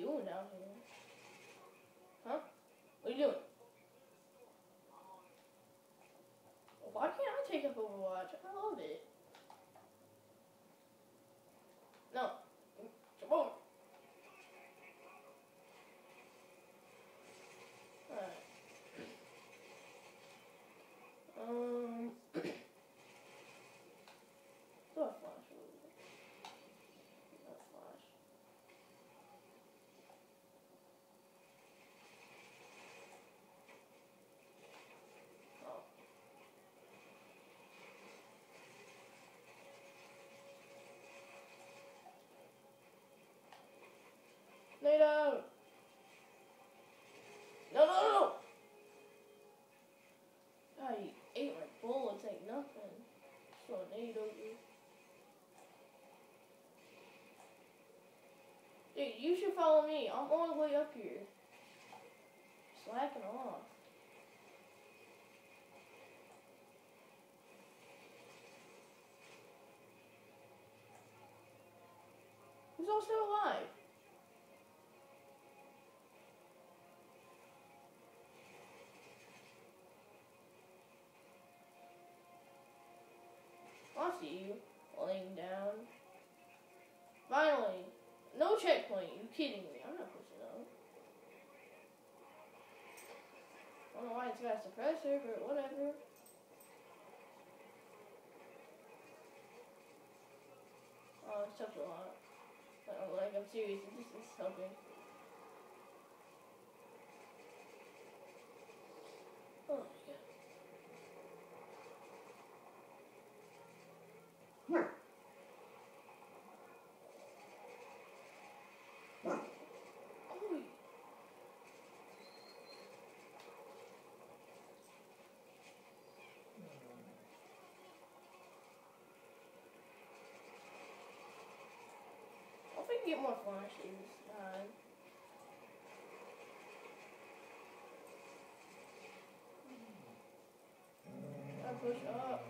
doing down here? Huh? What are you doing? Why can't I take up Overwatch? I love it. No. Come on. Alright. Do a flash over there. Not flash. Oh. NATO! No, no, no! God, you ate my bullets, ain't nothing. Throw a nade over. Dude, you should follow me. I'm all the way up here. Slacking off. Who's all still alive? I see you. Laying down. Finally. No checkpoint. You kidding me? I'm not pushing up. I don't know why it's got a suppressor, but whatever. Oh, it's helped a lot. Like, I'm serious. This is helping. Oh my god. I think get more flashes. I push up.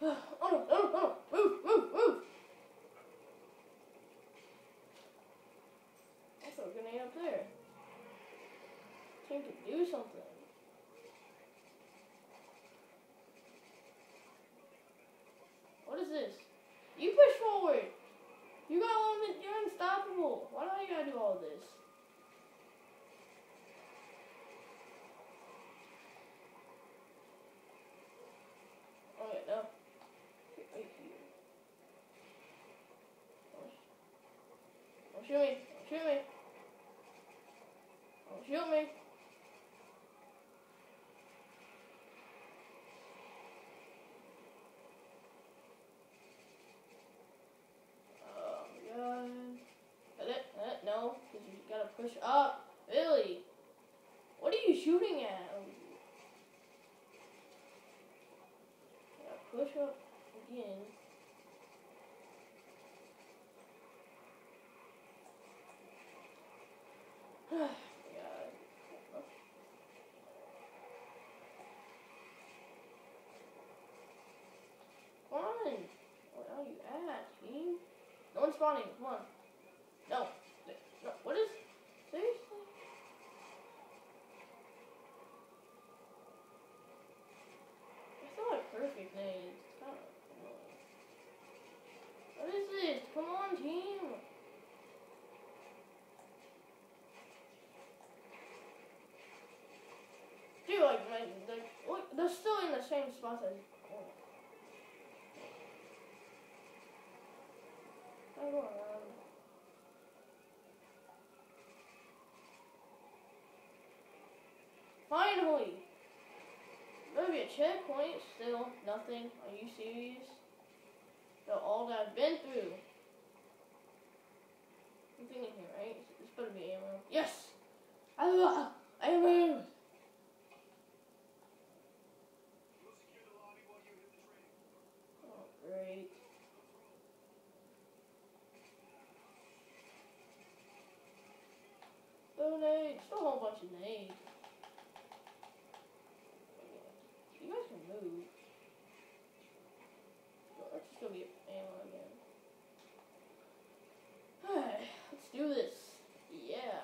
Oh, move. I throw a grenade up there. Team could do something. What is this? You push forward. You're unstoppable. Why do you gotta do all this? Oh wait, no. Right here. Don't shoot me. Don't shoot me. Don't shoot me. Oh my god. No, because you gotta push up. Billy, what are you shooting at? Gotta push up again. God. Come on. Where are you at, team? No one's spawning. Come on. No. No. What is... Seriously? It's not a perfect name. It's kind of annoying. What is this? Come on, team. Dude, like, look, they're still in the same spot as... Oh. I go around. Finally! Maybe a checkpoint, still nothing. Are you serious? So all that I've been through. Nothing in here, right? This better be ammo. Yes! Ammo! Oh, great. Donate! still a whole bunch of nades. You guys can move. Let's just go get ammo again. Alright, let's do this. Yeah.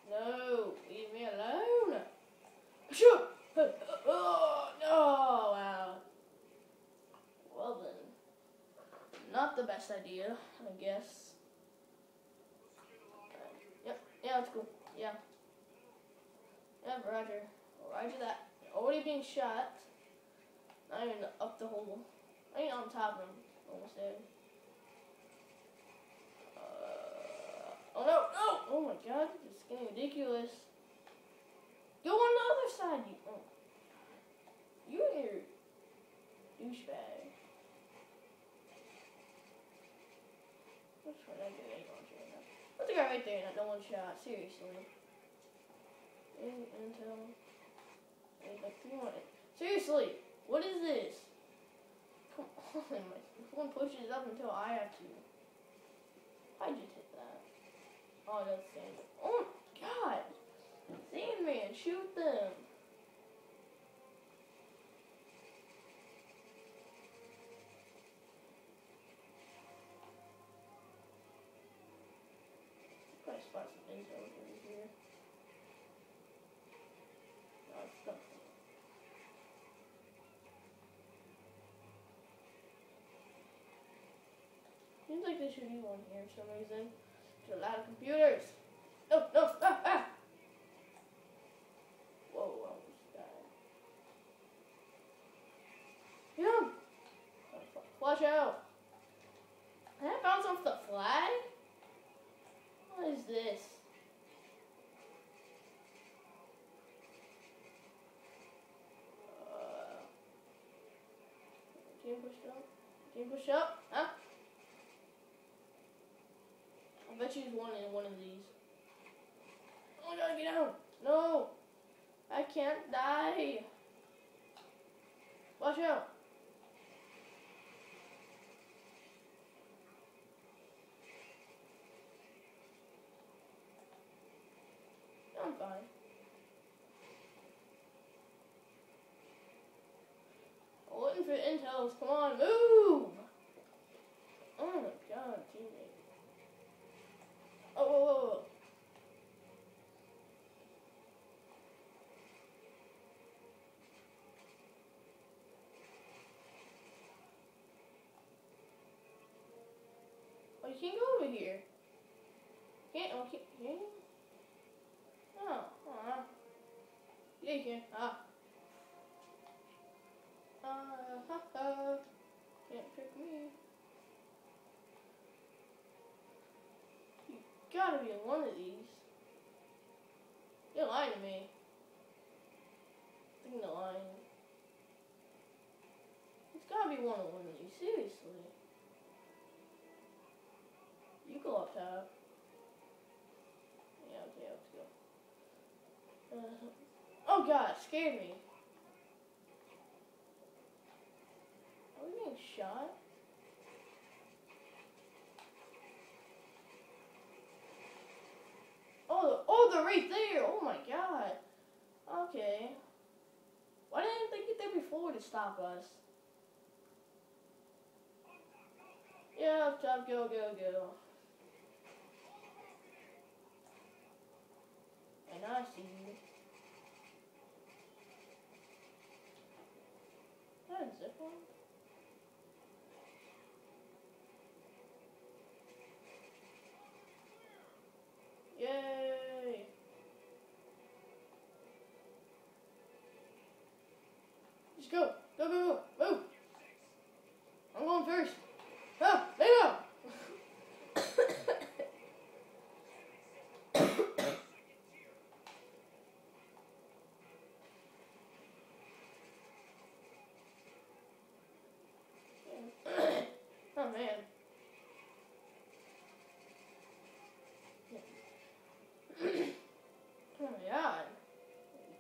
No, leave me alone. Shoot! Oh, no, wow. Well then, not the best idea, I guess. Yep, yeah, that's cool. Yeah. Yep, roger. Roger that. Already being shot. Not even up the hole. I ain't on top of him. Almost dead. Oh no, no! Oh my god, it's getting ridiculous. Go on the other side, you. Oh. You and your douchebag. Let's try that good angle right now. What's the guy right there? Not no one shot. Seriously. Intel. Like 300. Seriously, what is this? Come on, my phone pushes up until I have to. I just hit that. Oh, that's Sandman. Oh my god! Sandman, shoot them! Probably spot some intel over here. No, it's nothing. Seems like there should be one here for some reason. There's a lot of computers. No, no, ah, ah! Whoa, I almost died. Yeah! Watch out! Can I bounce off the flag? What is this? Can you push up? Can you push up? Huh? I bet you there's one in one of these. Oh my god, get out! No! I can't die! Watch out! I'm fine. I'm waiting for intels. Come on, move! Oh my god, teammate. Oh, whoa, whoa, whoa. Oh, you can't go over here. Can't, oh, can't, can you? Oh, yeah, you can. Ah. Ha ha. Can't trick me. You gotta be in one of these. You're lying to me. I think you're lying. It's gotta be one of these. Seriously. You go up top. Yeah, okay, let's go. Oh god, it scared me. Are we being shot? Oh, they're right there. Oh my god. Okay. Why didn't they get there before to stop us? Yeah, up top, go, go, go. And I see you. That is zip line? Yay! Just go! Go, go, go! Move! I'm going first! Ah! Lay down! Oh man. Oh my god.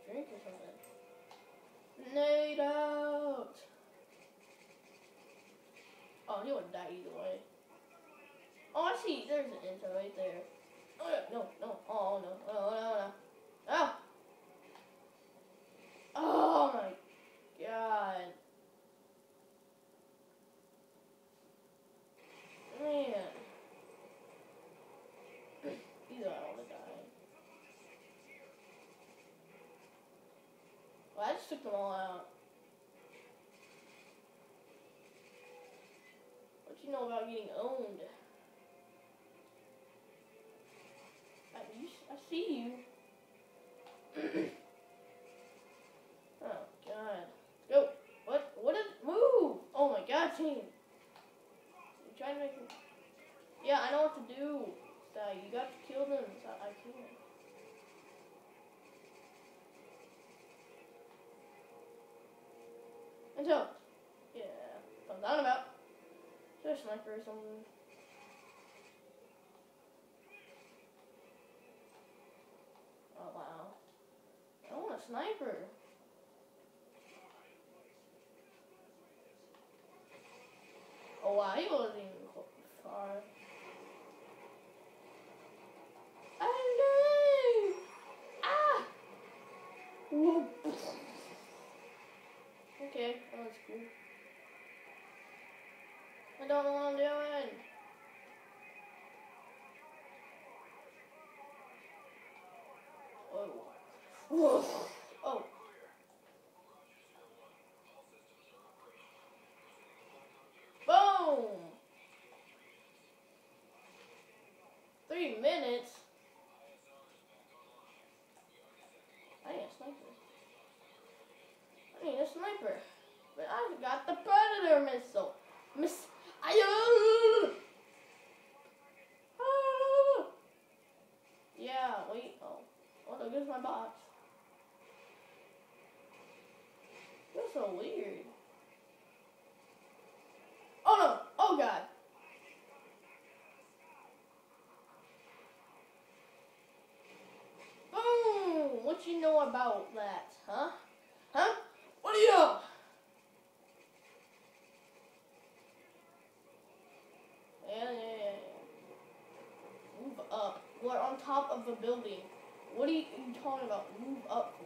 Drink or something. Nade out! Oh, you would die either way. Please, there's an intro right there. Oh, no, no, oh, no, no, no, no. Oh! Oh, my God. Man. These are all the time. Well, I just took them all out. What you know about getting owned? I see you. Oh, God. Go. What is... Move! Oh, my God, team. You're trying to make me... Yeah, I know what to do. So you got to kill them. So I can't. Until... Yeah. Comes out about. There's a sniper or something. Oh, wow. I want a sniper. Oh, wow. He wasn't even far. Whoa. Okay, that was cool. I don't know what I'm doing. Oh. Whoa. Oh. Boom. 3 minutes. I need a sniper. But I got the Predator missile. Yeah, wait. Oh, there goes my box. You're so weird. Oh no! Oh God! Boom! What you know about that, huh? Huh? What do you know? Yeah. Move up. We're on top of a building. What are you talking about? Move up for?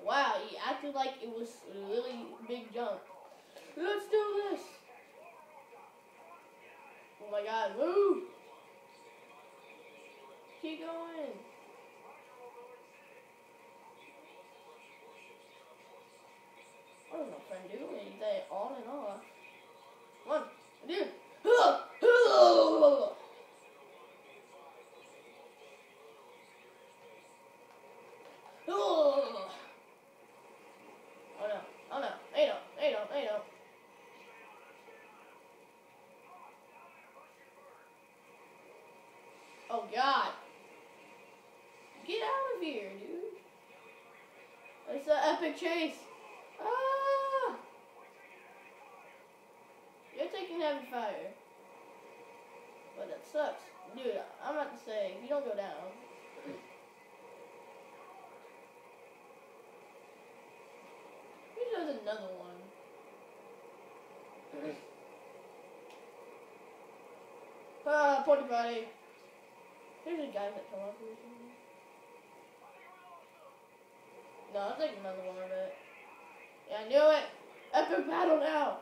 Wow, he acted like it was a really big jump. Let's do this. Oh my God, move. Keep going. What is my friend doing? He's like on and off. 1, 2. Oh no. Hey no. Oh God. Get out of here, dude. It's an epic chase. Ah! You're taking heavy fire. But that sucks. Dude, I'm about to say, if you don't go down. There's another one. Porty potty. There's a guy that come up here. No, I'll take another one of it. Yeah, I knew it. Epic battle now.